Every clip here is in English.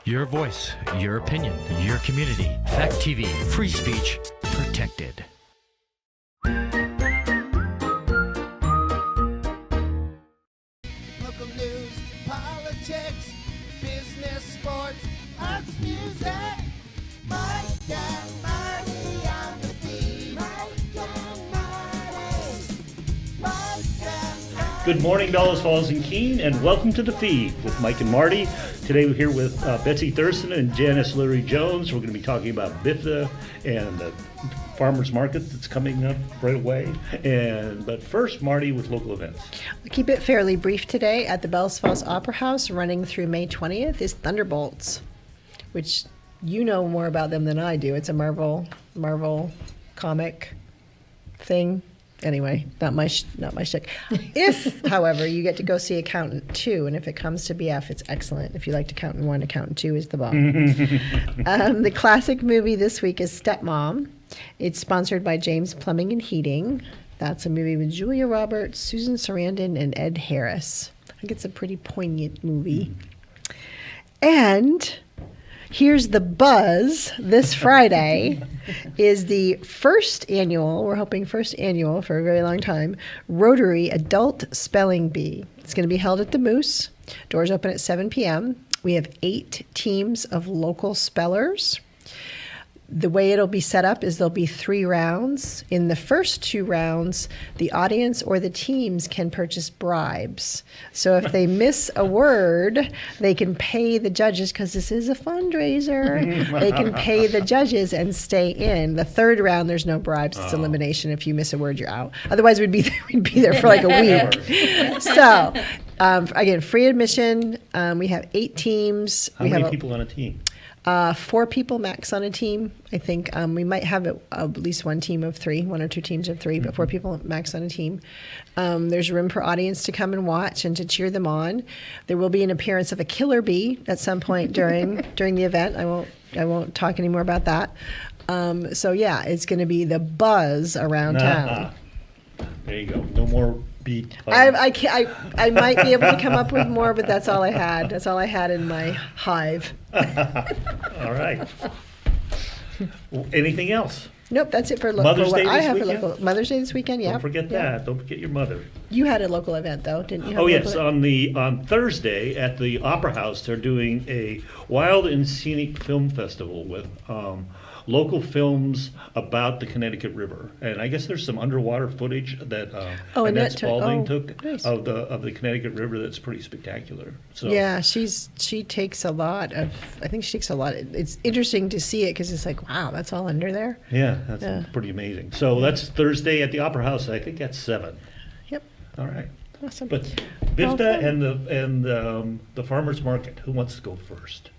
Your voice, your opinion, your community. Fact TV, free speech protected. Local news, politics, business, sports, arts, music. Mike and Marty on the beat. Mike and Marty. Mike and Marty. Good morning, Dallas Falls and Keene, and welcome to The Feed with Mike and Marty. Today we're here with Betsy Thurston and Janice Lurie Jones. We're going to be talking about BIFTA and the farmers market that's coming up right away. But first, Marty with local events. I'll keep it fairly brief today. At the Bells Falls Opera House, running through May 20th, is Thunderbolts, which you know more about them than I do. It's a Marvel comic thing. Anyway, not my shtick. If, however, you get to go see Accountant 2, and if it comes to BF, it's excellent. If you liked Accountant 1, Accountant 2 is the bomb. The classic movie this week is Stepmom. It's sponsored by James Plumbing and Heating. That's a movie with Julia Roberts, Susan Sarandon, and Ed Harris. I think it's a pretty poignant movie. And here's the buzz. This Friday is the first annual, we're hoping first annual for a very long time, Rotary Adult Spelling Bee. It's going to be held at the Moose. Doors open at 7 p.m. We have 8 teams of local spellers. The way it'll be set up is there'll be 3 rounds. In the first 2 rounds, the audience or the teams can purchase bribes. So if they miss a word, they can pay the judges, because this is a fundraiser. They can pay the judges and stay in. The third round, there's no bribes. It's elimination. If you miss a word, you're out. Otherwise, we'd be there for like a week. So, again, free admission. We have 8 teams. How many people on a team? 4 people max on a team. I think we might have at least one team of 3, 1 or 2 teams of 3, but 4 people max on a team. There's room for audience to come and watch and to cheer them on. There will be an appearance of a killer bee at some point during the event. I won't talk any more about that. So yeah, it's going to be the buzz around town. There you go. No more beat. I might be able to come up with more, but that's all I had. That's all I had in my hive. All right. Anything else? Nope, that's it for Mother's Day what I this have weekend? for local. Mother's Day this weekend, yeah. Don't forget that. Don't forget your mother. You had a local event though, didn't you? Have Oh a yes, local on Thursday at the Opera House, they're doing a Wild and Scenic Film Festival with local films about the Connecticut River, and I guess there's some underwater footage that Annette Annette Spaulding took- took nice. of the Connecticut River. That's pretty spectacular. So Yeah, she takes a lot of. I think she takes a lot. It's interesting to see it because it's like, wow, that's all under there. yeah, that's Yeah. pretty amazing. So that's Thursday at the Opera House. I think that's 7. Yep, All right, awesome. but BIFTA Okay. and the farmers market. Who wants to go first?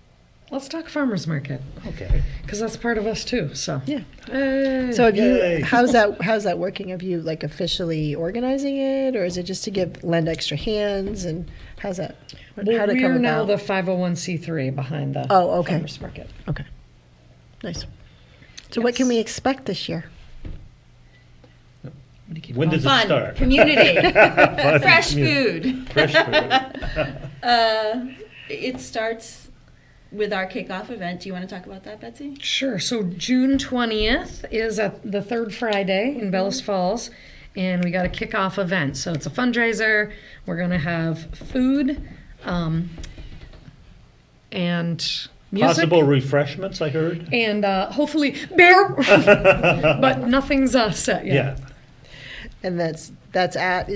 Let's talk farmers market, Okay. because that's part of us too. So Yeah. Hey. So have Yay. you? How's that working? Have you like officially organizing it, or is it just to lend extra hands? And how's that? How well, did it we come are now about? the 501c3 behind the Oh, okay. farmers market. Okay, nice. So what can we expect this year? What do you keep When going? does it Fun, start? community, Fun fresh community. food. Fresh food. It starts with our kickoff event. Do you want to talk about that, Betsy? Sure. So June 20th is the third Friday in Bellows Falls, and we got a kickoff event. So it's a fundraiser. We're going to have food and music. Possible refreshments, I heard. And hopefully beer, but nothing's set yet. Yeah. And that's at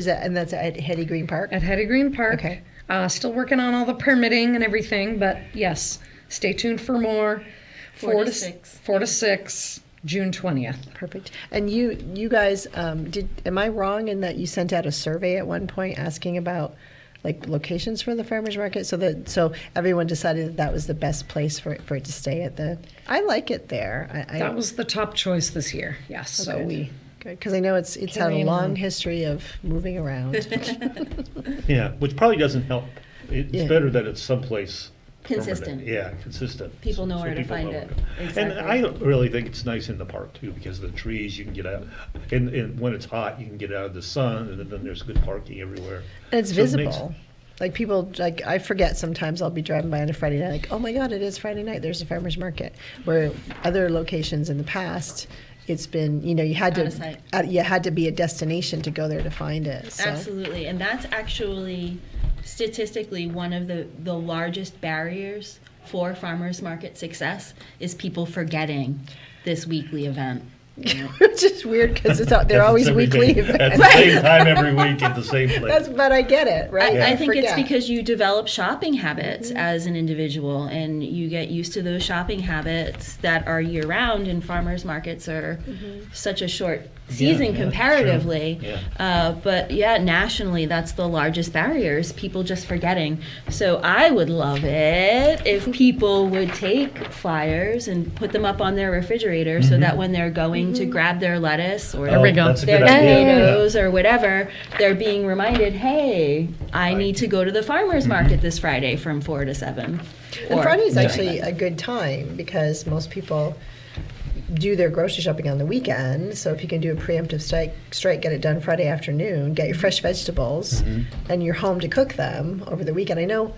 Hetty Green Park. At Hetty Green Park. Okay. Still working on all the permitting and everything, but yes, stay tuned for more. 4 to 6. 4 to 6, June 20th. Perfect. And you guys, am I wrong in that you sent out a survey at one point asking about like locations for the farmers market, so everyone decided that was the best place for it to stay at the. I like it there. That was the top choice this year. Yes. So good. Because I know it's had a Carrying long on. history of moving around. Yeah, which probably doesn't help. It's Yeah. better that it's someplace Consistent. permanent. Yeah, consistent. People know So where to people find know it. where to- Exactly. And I really think it's nice in the park too, because of the trees, you can get out. And when it's hot, you can get out of the sun, and then there's good parking everywhere. And it's So it makes- visible. Like people, like I forget sometimes I'll be driving by on a Friday night, like, oh my God, it is Friday night. There's a farmer's market. Where other locations in the past, it's been, you know, you had Out of to, sight. you had to be a destination to go there to find it. So. Absolutely, and that's actually statistically one of the largest barriers for farmers market success is people forgetting this weekly event. You know? Which is weird because they're always Every weekly day. At events. the same time every week at the same place. But I get it, right? I You think it's forget. because you develop shopping habits as an individual, and you get used to those shopping habits that are year round. And farmers markets are such a short season yeah, comparatively. true. Yeah. But yeah, nationally, that's the largest barriers. People just forgetting. So I would love it if people would take flyers and put them up on their refrigerator so that when they're going to grab their lettuce or There we go. That's a their good idea. tomatoes or whatever, they're being reminded, hey, I need to go to the farmer's market this Friday from 4 to 7. And Or- Friday's actually a good time because most people do their grocery shopping on the weekend. So if you can do a preemptive strike, get it done Friday afternoon, get your fresh vegetables, and you're home to cook them over the weekend. I know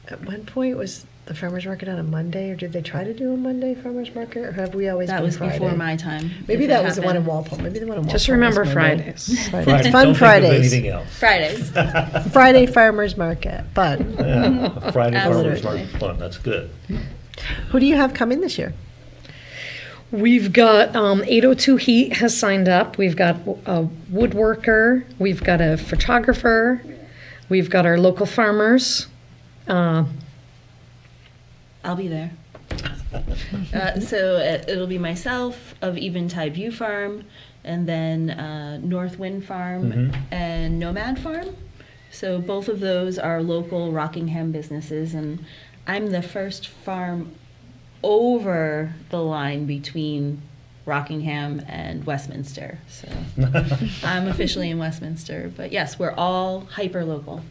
at one point was the farmer's market on a Monday, or did they try to do a Monday farmer's market, or have we always That been was Friday? before my time. Maybe if that it was the one in happened. Walpole. Maybe the one in Walpole. Just was remember Monday. Fridays. Fridays. Friday. Fun Don't Fridays. Think of anything else. Fridays. Friday farmer's market. Fun. Yeah. Friday farmers Absolutely. market fun. That's good. Who do you have come in this year? We've got 802 Heat has signed up. We've got a woodworker. We've got a photographer. We've got our local farmers. I'll be there. So it'll be myself of Eventide View Farm, and then North Wind Farm and Nomad Farm. So both of those are local Rockingham businesses, and I'm the first farm over the line between Rockingham and Westminster. So I'm officially in Westminster, but yes, we're all hyper local.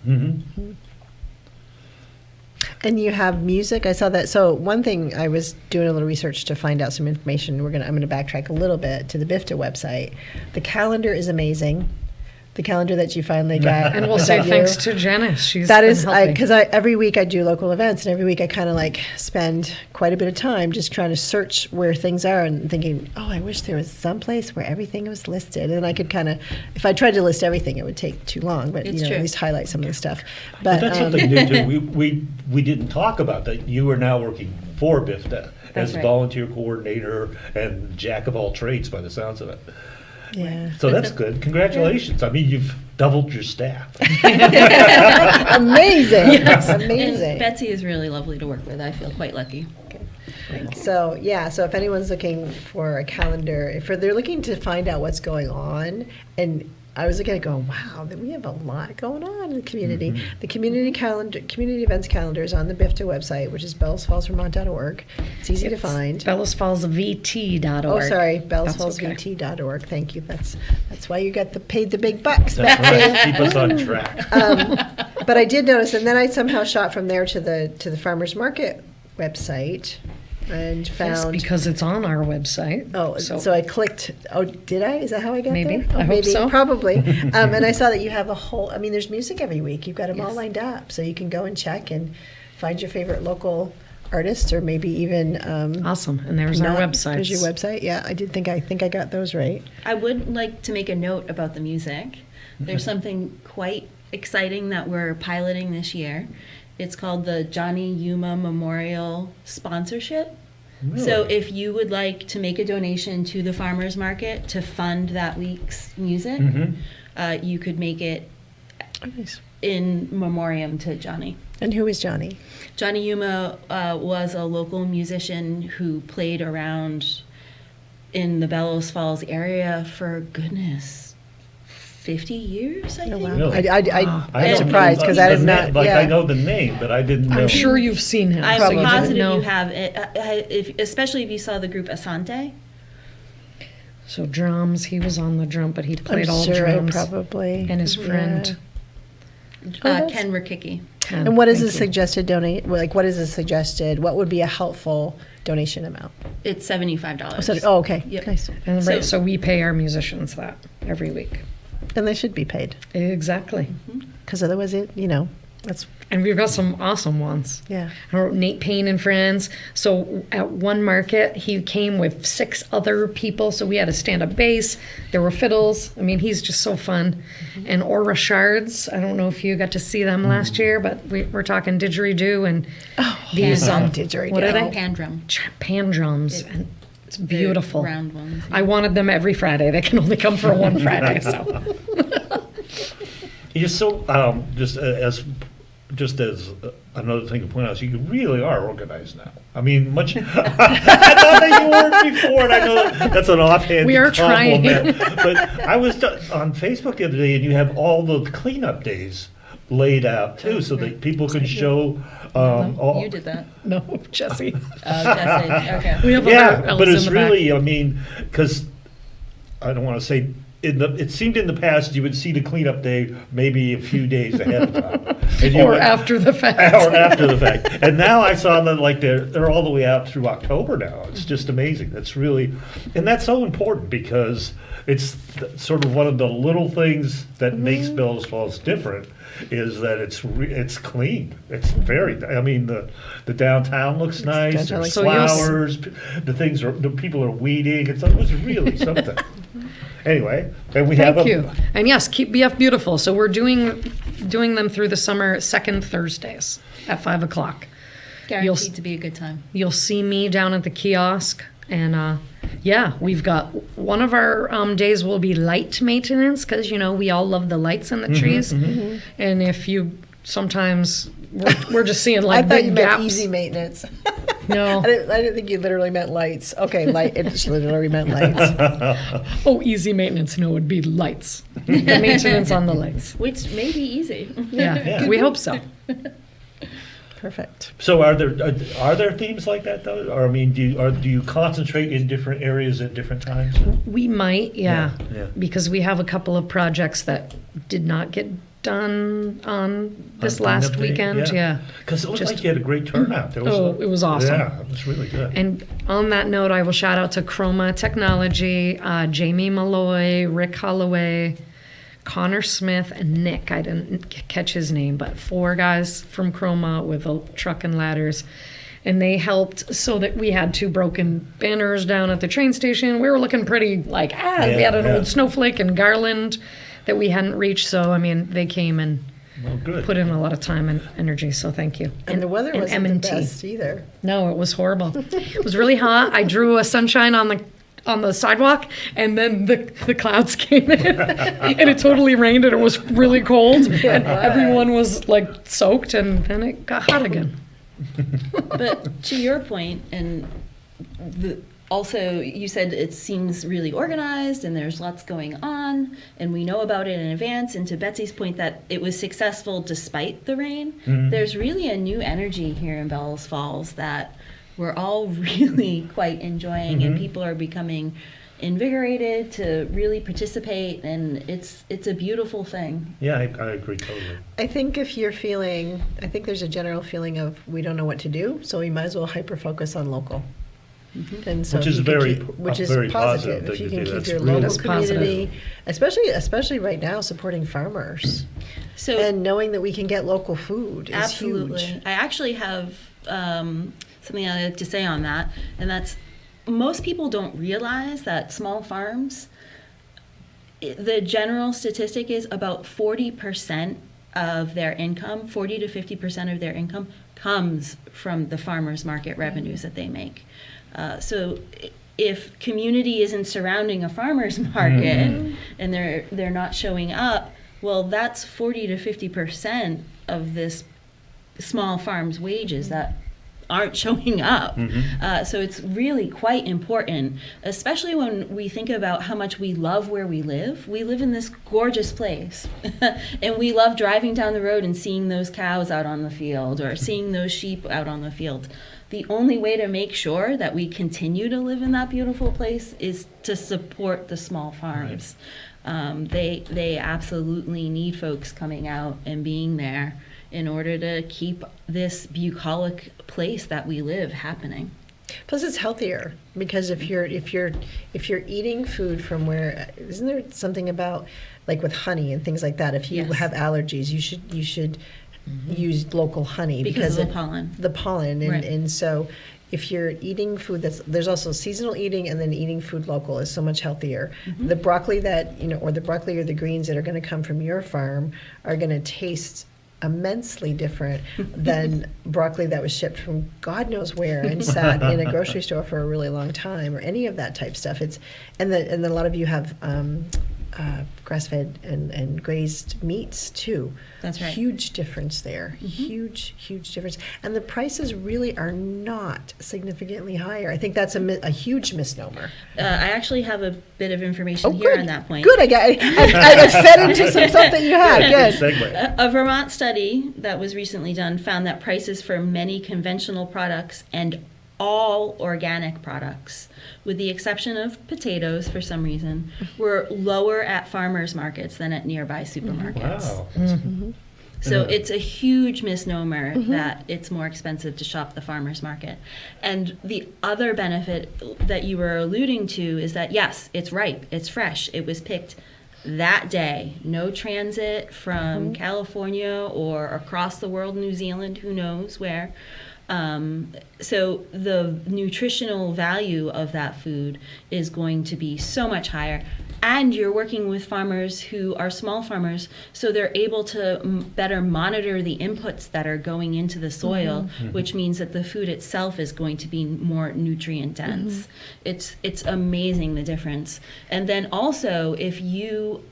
And you have music. I saw that. So one thing, I was doing a little research to find out some information. I'm gonna backtrack a little bit to the BIFTA website. The calendar is amazing. The calendar that you finally got. And we'll Is say that you? thanks to Janice. She's That been is, helping. because every week I do local events, and every week I kind of like spend quite a bit of time just trying to search where things are and thinking, oh, I wish there was some place where everything was listed, and I could kind of, if I tried to list everything, it would take too long. But It's you know, true. at least highlight some of the stuff. But But, that's something new too. We didn't talk about that. You are now working for BIFTA as right. volunteer coordinator and jack of all trades by the sounds of it. yeah, So that's good. Congratulations. I mean, you've doubled your staff. amazing, And amazing. Betsy is really lovely to work with. I feel quite lucky. So yeah, so if anyone's looking for a calendar, if they're looking to find out what's going on, and I was looking at it going, wow, we have a lot going on in the community. The community calendar, community events calendar is on the BIFTA website, which is bellsfallsvermont.org. It's easy to find. BellasFallsVT.org. Oh, sorry, That's okay. bellsfallsvt.org. Thank you. That's why you got paid the big bucks. That's Betsy. right. Keep us on track. But I did notice, and then I somehow shot from there to the farmers market website and Yes, found. because it's on our website. Oh, so I clicked. Oh, did I? Is that how I got Maybe. there? Oh, I hope maybe, so. probably. And I saw that you have a whole. I mean, there's music every week. You've got them all Yes. lined up, so you can go and check and find your favorite local artists, or maybe even. Awesome. And there's our website. There's your website. Yeah, I did think. I think I got those right. I would like to make a note about the music. There's something quite exciting that we're piloting this year. It's called the Johnny Yuma Memorial Sponsorship. So if you would like to make a donation to the farmers market to fund that week's music, you could make it Oh, nice. in memoriam to Johnny. And who is Johnny? Johnny Yuma was a local musician who played around in the Bellows Falls area for, goodness, 50 years, I Oh think. wow! Really? I'm don't surprised know because I the did not. name. Like yeah. I know the name, but I didn't know. I'm sure you've seen him. I'm so you didn't positive know. you have it, especially if you saw the group Asante. So drums, he was on the drum, but he I'm played all sure I drums. probably. And his friend. Oh, that's- Ken Rikicki. Ken. And what is Thank the you. suggested donate? Like, what is the suggested? What would be a helpful donation amount? It's $75. Oh, okay, Yep. nice. And right, So- so we pay our musicians that every week. And they should be paid Exactly. because otherwise, And we've got some awesome ones. Yeah. I wrote Nate Payne and Friends. So at one market, he came with 6 other people. So we had a stand-up bass. There were fiddles. I mean, he's just so fun. And Aura Shards. I don't know if you got to see them last year, but we're talking didgeridoo and these didgeridoo. What are they? Pandrum. Pan drums. And it's beautiful. Round ones. I wanted them every Friday. They can only come for one Friday. So You're so just as another thing to point out, so you really are organized now. I mean, much. I thought that you weren't before, and I know that's an offhand We are trying. compliment. But I was on Facebook the other day, and you have all the cleanup days laid out too, so that people could show. All, You did that. no, Jesse. Jesse. Okay. We have yeah, other elves but in it's the back. really, I mean, because I don't want to say. It seemed in the past you would see the cleanup day maybe a few days ahead of time. And you Or would- after the fact. or after the fact. And now I saw them like they're all the way out through October now. It's just amazing. That's really, and that's so important because it's sort of one of the little things that makes Bellows Falls different is that it's clean. It's very. I mean the downtown looks nice. downtown There's looks nice. flowers. The people are weeding. It was really something. Anyway, and we have Thank you. And yes, keep BF beautiful. So we're doing them through the summer, second Thursdays at 5:00. Guaranteed to be a good time. You'll see me down at the kiosk, and yeah, we've got one of our days will be light maintenance because we all love the lights in the trees, and if you sometimes we're just seeing I like thought big you meant gaps. easy maintenance. No, I didn't think you literally meant lights. Okay, light. It just literally meant lights. oh, easy maintenance. No, it'd be lights. The maintenance on the lights. Which may be easy. Yeah, we hope so. Perfect. So are there themes like that though? Or I mean, do you concentrate in different areas at different times? We might, yeah, Yeah. because we have a couple of projects that did not get done on this On last cleanup day? weekend. Yeah. Because it looked Just- like you had a great turnout. There It was awesome. Yeah, it was really good. And on that note, I will shout out to Chroma Technology, Jamie Malloy, Rick Holloway, Connor Smith, and Nick. I didn't catch his name, but 4 guys from Chroma with a truck and ladders. And they helped so that we had 2 broken banners down at the train station. We were looking pretty like, we had an Yeah. old snowflake and garland that we hadn't reached. So, I mean, they came and Well, good. put in a lot of time and energy. So thank you. And the weather wasn't the M&T. best either. No, it was horrible. It was really hot. I drew a sunshine on the sidewalk, and then the clouds came in, and it totally rained, and it was really cold, and everyone was like soaked, and then it got hot again. But to your point, and also you said it seems really organized and there's lots going on and we know about it in advance, and to Betsy's point that it was successful despite the rain, there's really a new energy here in Bellows Falls that we're all really quite enjoying, and people are becoming invigorated to really participate, and it's a beautiful thing. Yeah, I agree totally. I think I think there's a general feeling of we don't know what to do, so we might as well hyper focus on local. And so Which if is you can very- which a is very positive. positive If thing you to can do. keep That's your really local positive. community, especially right now, supporting farmers So and knowing that we can get local food is absolutely. huge. I actually have something I'd like to say on that, and that's most people don't realize that small farms, the general statistic is about 40% of their income, 40 to 50% of their income comes from the farmers market revenues that they make. So if community isn't surrounding a farmer's market and they're not showing up, well, that's 40 to 50% of this small farm's wages that aren't showing up. So it's really quite important, especially when we think about how much we love where we live. We live in this gorgeous place, and we love driving down the road and seeing those cows out on the field or seeing those sheep out on the field. The only way to make sure that we continue to live in that beautiful place is to support the small farms. They absolutely need folks coming out and being there in order to keep this bucolic place that we live happening. Plus, it's healthier because if you're eating food from where, isn't there something about like with honey and things like that? If you Yes. have allergies, you should use local honey Because of the it- pollen. The pollen, and, Right. and so if you're eating food there's also seasonal eating, and then eating food local is so much healthier. The broccoli that, or the broccoli or the greens that are going to come from your farm are going to taste immensely different than broccoli that was shipped from God knows where and sat in a grocery store for a really long time, or any of that type stuff. And then a lot of you have grass-fed and grazed meats too. That's right. Huge difference there. Huge difference. And the prices really are not significantly higher. I think that's a huge misnomer. I actually have a bit of information Oh, here good. on that point. Good. I fed into some stuff that you had. Good. Segue. A Vermont study that was recently done found that prices for many conventional products and all organic products, with the exception of potatoes for some reason, were lower at farmers markets than at nearby supermarkets. Wow. So it's a huge misnomer that it's more expensive to shop the farmer's market. And the other benefit that you were alluding to is that, yes, it's ripe, it's fresh, it was picked that day. No transit from California or across the world, New Zealand, who knows where. So the nutritional value of that food is going to be so much higher. And you're working with farmers who are small farmers, so they're able to better monitor the inputs that are going into the soil, which means that the food itself is going to be more nutrient dense. It's amazing, the difference. And then also, if you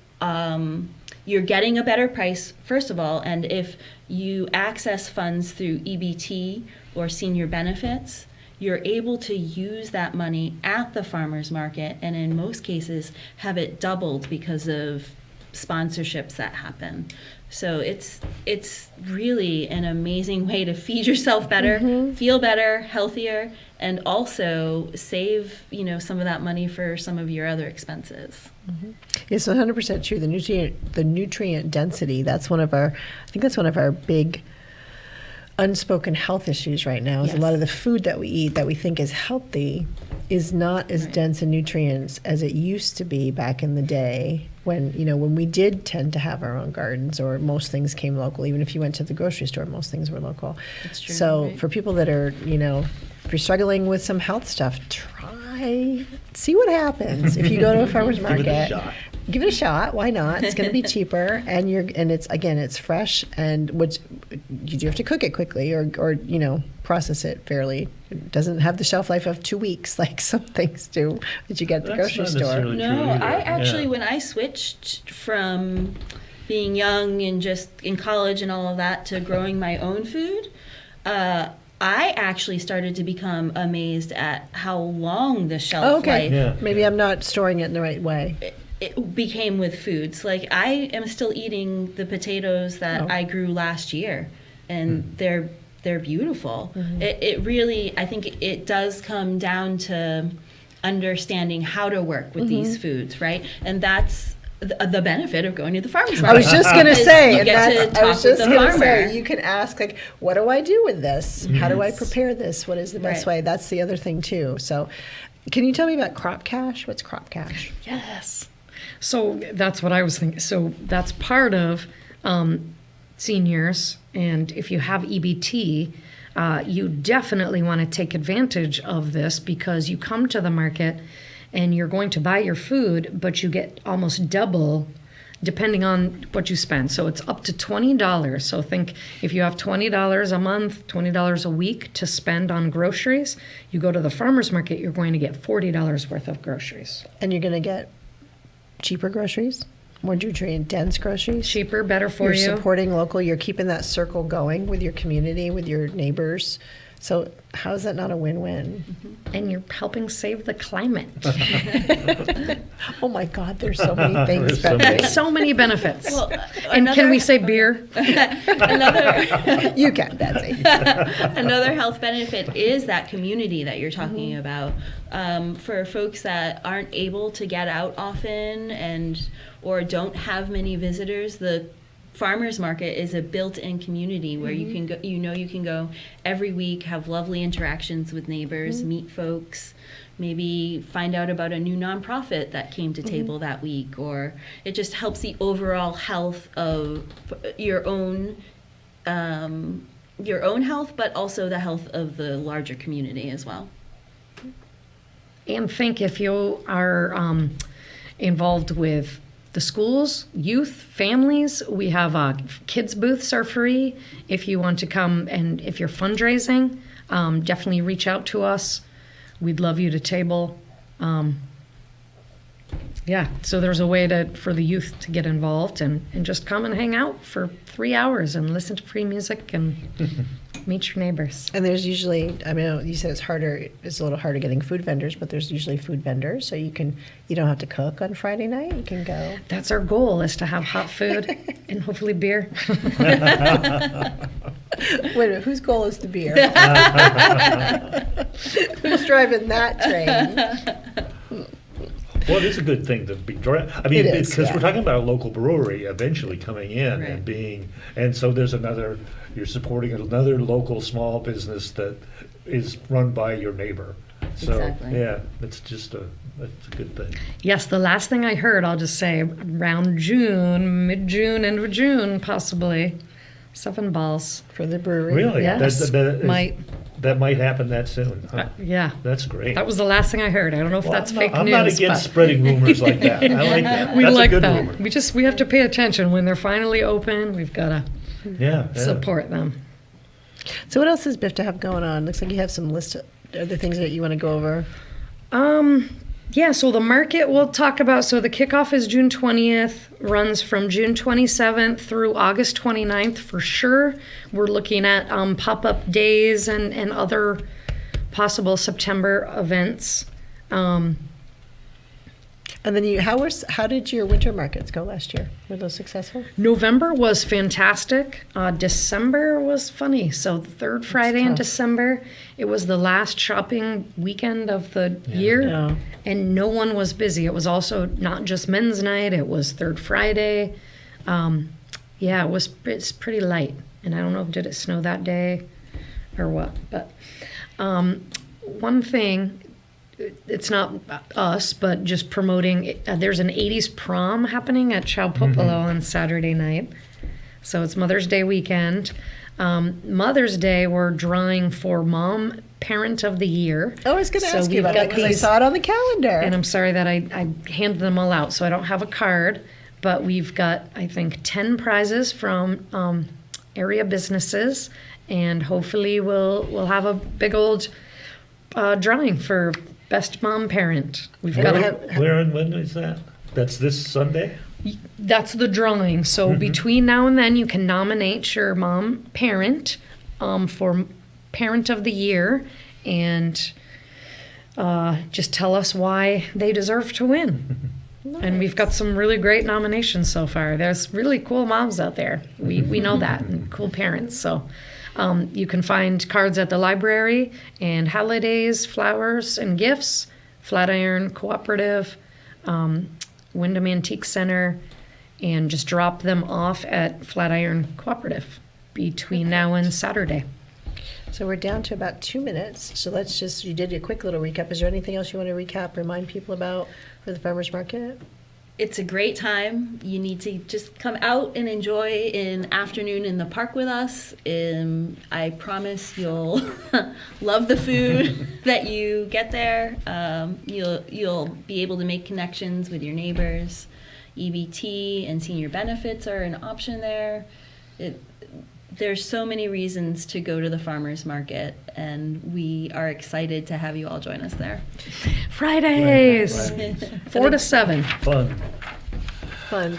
you're getting a better price, first of all, and if you access funds through EBT or senior benefits, you're able to use that money at the farmer's market, and in most cases have it doubled because of sponsorships that happen. So it's really an amazing way to feed yourself better, feel better, healthier, and also save, some of that money for some of your other expenses. It's 100% true. The nutrient density, I think that's one of our big unspoken health issues right now. Is a lot of the food that we eat that we think is healthy is not as dense in nutrients as it used to be back in the day, when we did tend to have our own gardens, or most things came local. Even if you went to the grocery store, most things were local. That's true. So right? for people that are, if you're struggling with some health stuff, see what happens if you go to a farmer's market. Give it a shot. Give it a shot. Why not? It's going to be cheaper, and it's fresh. And you do have to cook it quickly, or process it fairly. It doesn't have the shelf life of 2 weeks like some things do that you get at the That's grocery not store. necessarily No, true either. I actually, Yeah. when I switched from being young and just in college and all of that to growing my own food, I actually started to become amazed at how long the shelf Oh, okay. life Yeah. Maybe I'm not storing it in the right way. it became with foods. Like, I am still eating the potatoes that Oh. I grew last year, and they're beautiful. It really, I think it does come down to understanding how to work with these foods, right? And that's the benefit of going to the farmer's market. I was just going to Is say, you and get to that's, talk I was with just the going to say, farmer. you can ask, like, what do I do with this? How do I prepare this? What is the best Right. way? That's the other thing too. So, can you tell me about Crop Cash? What's Crop Cash? Yes. So that's what I was thinking. So that's part of seniors. And if you have EBT, you definitely want to take advantage of this, because you come to the market and you're going to buy your food, but you get almost double depending on what you spend. So it's up to $20. So think, if you have $20 a month, $20 a week to spend on groceries, you go to the farmer's market, you're going to get $40 worth of groceries. And you're going to get cheaper groceries, more nutrient dense groceries. Cheaper, better for You're you. supporting local. You're keeping that circle going with your community, with your neighbors. So how is that not a win-win? And you're helping save the climate. Oh my God, there's so many things. There's so many. Betsy. So many benefits. Well, And can we say beer? another You can, Betsy. another health benefit is that community that you're talking about. For folks that aren't able to get out often or don't have many visitors, the farmers market is a built-in community where you can go. You can go every week, have lovely interactions with neighbors, meet folks, maybe find out about a new nonprofit that came to table that week, or it just helps the overall health of your own your own health, but also the health of the larger community as well. And think if you are involved with the schools, youth, families, we have kids booths are free. If you want to come and if you're fundraising, definitely reach out to us. We'd love you to table. Yeah, so there's a way for the youth to get involved and just come and hang out for 3 hours and listen to free music and meet your neighbors. And there's usually, I mean, you said it's a little harder getting food vendors, but there's usually food vendors, so you don't have to cook on Friday night. You can go. That's our goal, is to have hot food and hopefully beer. Wait a minute, whose goal is the beer? Who's driving that train? Well, it is a good thing to be. I mean, It is, because yeah. we're talking about a local brewery eventually coming in Right. and being, and so there's you're supporting another local small business that is run by your neighbor. So, Exactly. yeah, that's a good thing. Yes, the last thing I heard, I'll just say, around June, mid-June, end of June, possibly, 7 balls. For the brewery. Really? Yes, That might happen that soon. Huh? Yeah, That's great. that was the last thing I heard. I don't know if Well, that's I'm fake not, news. I'm not against but spreading rumors like that. I like that. we That's like a good that. rumor. We have to pay attention when they're finally open. We've got to Yeah. support them. So what else does Biff to have going on? Looks like you have some list of other things that you want to go over. Yeah, so the market we'll talk about. So the kickoff is June 20th, runs from June 27th through August 29th for sure. We're looking at pop-up days and other possible September events. And then how did your winter markets go last year? Were those successful? November was fantastic. December was funny. So the third Friday in tough. December, it was the last shopping weekend of the year, Yeah. and no one was busy. It was also not just men's night. It was third Friday. Yeah, it's pretty light. And I don't know, did it snow that day or what? But one thing, it's not us, but just promoting, there's an 80s prom happening at Chaupopolo on Saturday night. So it's Mother's Day weekend. Mother's Day, we're drawing for Mom Parent of the Year. Oh, I was going to So ask you we've about that got because I these- saw it on the calendar. And I'm sorry that I handed them all out, so I don't have a card. But we've got, I think, 10 prizes from area businesses, and hopefully we'll have a big old drawing for Best Mom Parent. We've got Where and when is that? That's this Sunday? that's the drawing. So between now and then, you can nominate your mom parent for Parent of the Year, and just tell us why they deserve to win. And we've got some really great nominations so far. There's really cool moms out there. We know that, and cool parents. So you can find cards at the library and holidays, flowers and gifts, Flatiron Cooperative, Wyndham Antique Center, and just drop them off at Flatiron Cooperative between now and Saturday. So we're down to about 2 minutes. So you did a quick little recap. Is there anything else you want to recap, remind people about for the farmer's market? It's a great time. You need to just come out and enjoy an afternoon in the park with us. I promise you'll love the food that you get there. You'll be able to make connections with your neighbors. EBT and senior benefits are an option there. There's so many reasons to go to the farmers market, and we are excited to have you all join us there. Fridays, Right. 4 to 7. Fun. Fun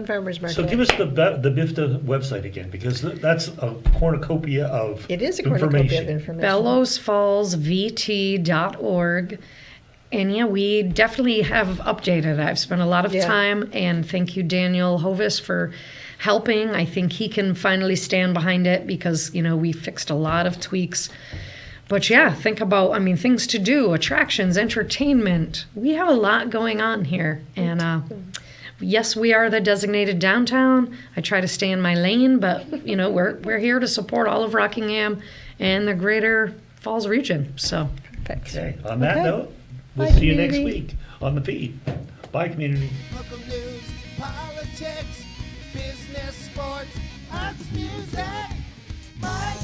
farmer's market. So give us the BIFTA website again, because that's a cornucopia of It is a cornucopia of information. information. BellowsFallsVT.org. And yeah, we definitely have updated it. I've spent a lot of Yeah. time, and thank you, Daniel Hovis, for helping. I think he can finally stand behind it because, we fixed a lot of tweaks. But yeah, think about, things to do, attractions, entertainment. We have a lot going on here. And yes, we are the designated downtown. I try to stay in my lane, but, we're here to support all of Rockingham and the greater Falls region. So Perfect. Okay. On that Okay. note, we'll Bye, see you next community. week on the feed. Bye, community. Local news, politics, business, sports, arts, music. Mike